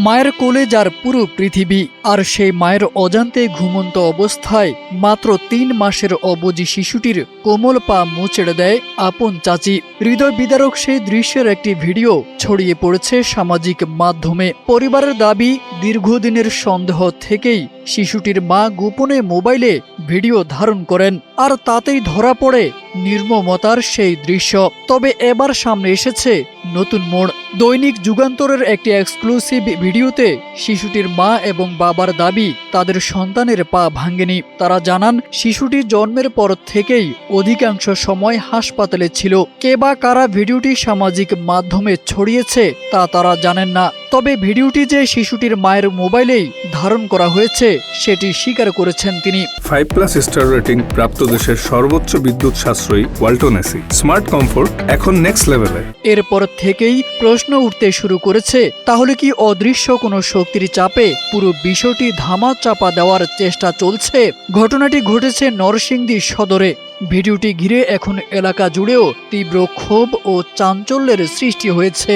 মায়ের কোলে যার পুরো পৃথিবী, আর সেই মায়ের অজান্তে ঘুমন্ত অবস্থায় মাত্র ৩ মাসের অবুঝি শিশুটির কোমল পা মুচড়ে দেয় আপন চাচি। হৃদয় বিদারক সেই দৃশ্যের একটি ভিডিও ছড়িয়ে পড়েছে সামাজিক মাধ্যমে। পরিবারের দাবি, দীর্ঘদিনের সন্দেহ থেকেই শিশুটির মা গোপনে মোবাইলে ভিডিও ধারণ করেন, আর তাতেই ধরা পড়ে নির্মমতার সেই দৃশ্য। তবে এবার সামনে এসেছে নতুন মোড়। দৈনিক যুগান্তরের একটি এক্সক্লুসিভ ভিডিওতে শিশুটির মা এবং বাবার দাবি তাদের সন্তানের পা ভাঙেনি। তারা জানান শিশুটি জন্মের পর থেকেই অধিকাংশ সময় হাসপাতালে ছিল। কে বা কারা ভিডিওটি সামাজিক মাধ্যমে ছড়িয়েছে তা তারা জানেন না। তবে ভিডিওটি যে শিশুটির মায়ের মোবাইলেই ধারণ করা হয়েছে সেটি স্বীকার করেছেন তিনি। 5+ স্টার রেটিং প্রাপ্ত দেশের সর্বোচ্চ বিদ্যুৎ সাশ্রয়ী ওয়ালটন এসি। স্মার্ট কমফোর্ট এখন নেক্সট লেভেলে। এরপর থেকেই প্রশ্ন উঠতে শুরু করেছে, তাহলে কি অদৃশ্য কোনো শক্তির চাপে পুরো বিষয়টি ধামা চাপা দেওয়ার চেষ্টা চলছে? ঘটনাটি ঘটেছে নরসিংদী সদরে। ভিডিওটি ঘিরে এখন এলাকা জুড়েও তীব্র ক্ষোভ ও চাঞ্চল্যের সৃষ্টি হয়েছে।